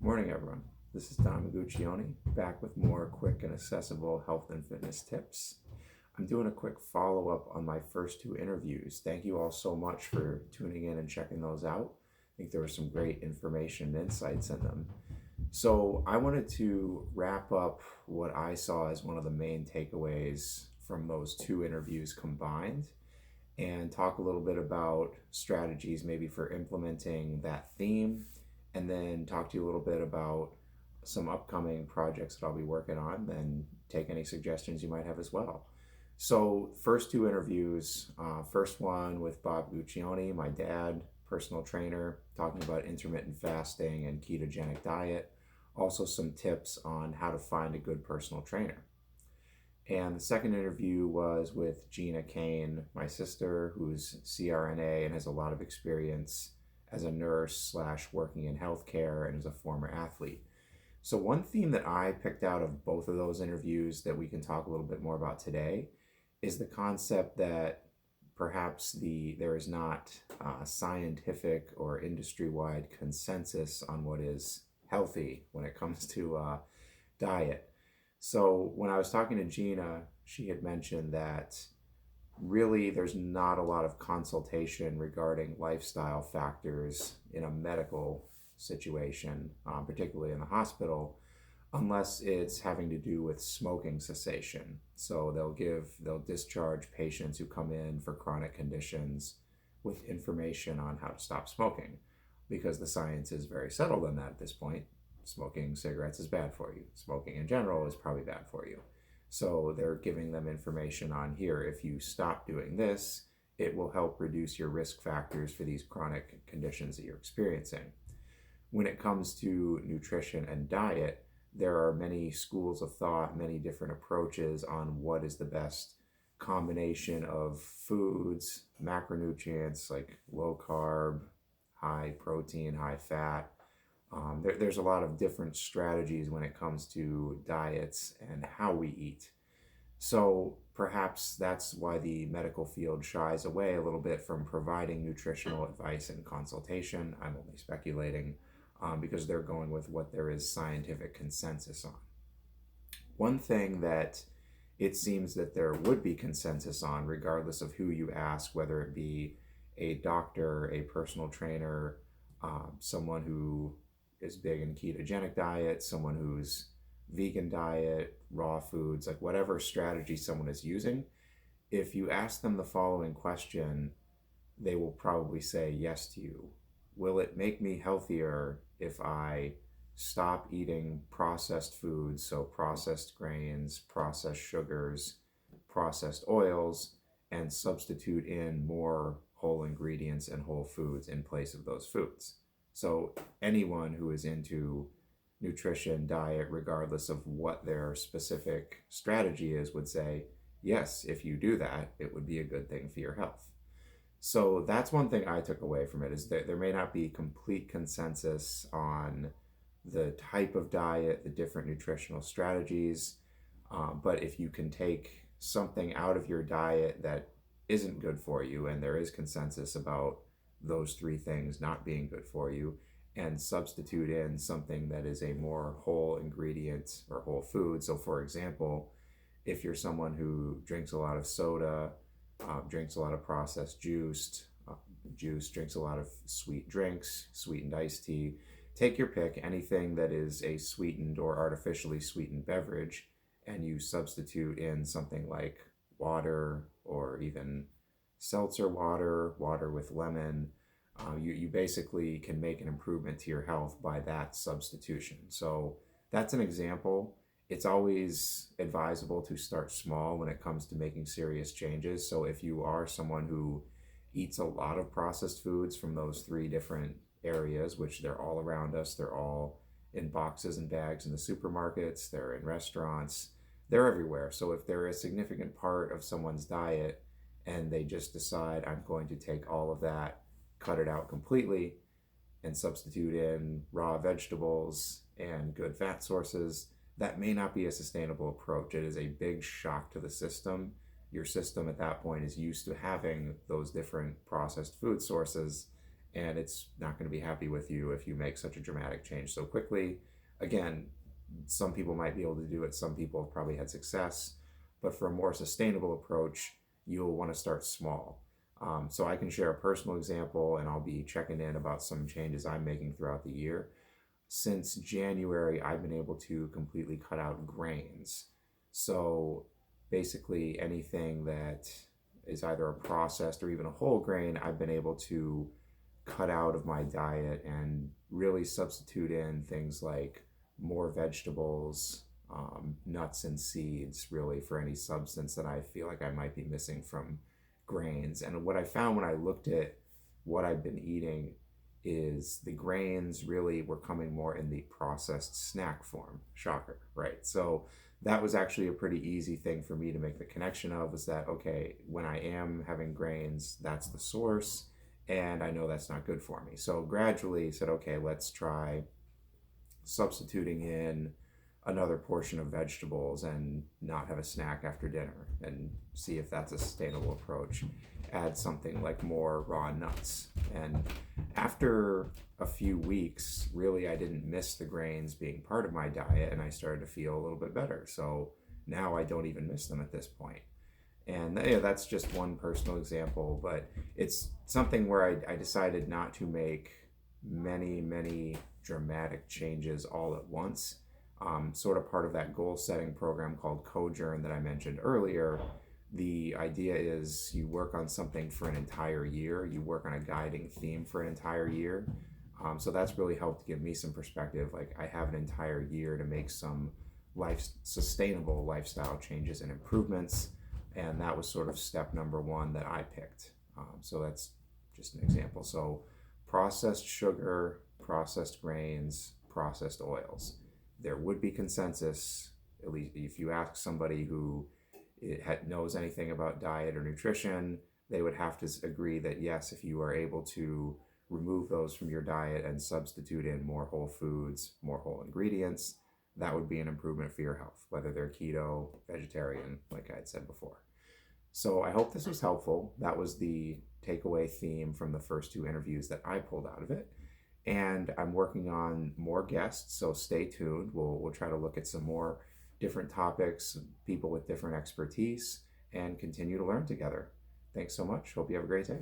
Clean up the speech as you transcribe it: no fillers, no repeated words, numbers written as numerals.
Morning, everyone. This is Don Maguccioni, back with more quick and accessible health and fitness tips. I'm doing a quick follow-up on my first two interviews. Thank you all so much for tuning in and checking those out. I think there was some great information and insights in them. So I wanted to wrap up what I saw as one of the main takeaways from those two interviews combined and talk a little bit about strategies maybe for implementing that theme, and then talk to you a little bit about some upcoming projects that I'll be working on and take any suggestions you might have as well. So, first two interviews, first one with Bob Guccioni, my dad, personal trainer, talking about intermittent fasting and ketogenic diet. Also, some tips on how to find a good personal trainer. And the second interview was with Gina Kane, my sister, who's CRNA and has a lot of experience as a nurse slash working in healthcare and is a former athlete. So one theme that I picked out of both of those interviews that we can talk a little bit more about today is the concept that perhaps there is not scientific or industry-wide consensus on what is healthy when it comes to diet. So when I was talking to Gina, she had mentioned that really there's not a lot of consultation regarding lifestyle factors in a medical situation, particularly in the hospital, unless it's having to do with smoking cessation. So they'll discharge patients who come in for chronic conditions with information on how to stop smoking, because the science is very settled on that at this point. Smoking cigarettes is bad for you. Smoking in general is probably bad for you. So they're giving them information on here. If you stop doing this, it will help reduce your risk factors for these chronic conditions that you're experiencing. When it comes to nutrition and diet, there are many schools of thought, many different approaches on what is the best combination of foods, macronutrients like low carb, high protein, high fat. There's a lot of different strategies when it comes to diets and how we eat. So perhaps that's why the medical field shies away a little bit from providing nutritional advice and consultation. I'm only speculating because they're going with what there is scientific consensus on. One thing that it seems that there would be consensus on, regardless of who you ask, whether it be a doctor, a personal trainer, someone who is big in ketogenic diet, someone who's vegan diet, raw foods, like whatever strategy someone is using, if you ask them the following question, they will probably say yes to you. Will it make me healthier if I stop eating processed foods, so processed grains, processed sugars, processed oils, and substitute in more whole ingredients and whole foods in place of those foods? So anyone who is into nutrition, diet, regardless of what their specific strategy is, would say, yes, if you do that, it would be a good thing for your health. So that's one thing I took away from it, is that there may not be complete consensus on the type of diet, the different nutritional strategies, but if you can take something out of your diet that isn't good for you, and there is consensus about those three things not being good for you, and substitute in something that is a more whole ingredient or whole food. So for example, if you're someone who drinks a lot of soda, drinks a lot of processed juice, drinks a lot of sweet drinks, sweetened iced tea, take your pick, anything that is a sweetened or artificially sweetened beverage, and you substitute in something like water or even seltzer water, water with lemon. You basically can make an improvement to your health by that substitution. So that's an example. It's always advisable to start small when it comes to making serious changes. So if you are someone who eats a lot of processed foods from those three different areas, which they're all around us, they're all in boxes and bags in the supermarkets, they're in restaurants, they're everywhere. So if they're a significant part of someone's diet and they just decide, I'm going to take all of that, cut it out completely, and substitute in raw vegetables and good fat sources, that may not be a sustainable approach. It is a big shock to the system. Your system at that point is used to having those different processed food sources, and it's not going to be happy with you if you make such a dramatic change so quickly. Again, some people might be able to do it, some people have probably had success, but for a more sustainable approach, you'll want to start small. So I can share a personal example, and I'll be checking in about some changes I'm making throughout the year. Since January, I've been able to completely cut out grains. So basically, anything that is either a processed or even a whole grain, I've been able to cut out of my diet and really substitute in things like more vegetables, nuts and seeds, really, for any substance that I feel like I might be missing from grains. And what I found when I looked at what I've been eating is the grains really were coming more in the processed snack form. Shocker, right? So that was actually a pretty easy thing for me to make the connection of, is that, okay, when I am having grains, that's the source, and I know that's not good for me. So gradually said, okay, let's try substituting in another portion of vegetables and not have a snack after dinner, and see if that's a sustainable approach. Add something like more raw nuts. And after a few weeks, really, I didn't miss the grains being part of my diet, and I started to feel a little bit better. So now I don't even miss them at this point. And that's just one personal example, but it's something where I decided not to make many dramatic changes all at once. Sort of part of that goal setting program called CoJourn that I mentioned earlier. The idea is you work on something for an entire year, you work on a guiding theme for an entire year. So that's really helped give me some perspective. Like, I have an entire year to make some sustainable lifestyle changes and improvements. And that was sort of step number one that I picked. So that's just an example. So processed sugar, processed grains, processed oils. There would be consensus, at least if you ask somebody who knows anything about diet or nutrition, they would have to agree that yes, if you are able to remove those from your diet and substitute in more whole foods, more whole ingredients, that would be an improvement for your health, whether they're keto, vegetarian, like I had said before. So I hope this was helpful. That was the takeaway theme from the first two interviews that I pulled out of it. And I'm working on more guests, so stay tuned. We'll try to look at some more different topics, people with different expertise, and continue to learn together. Thanks so much. Hope you have a great day.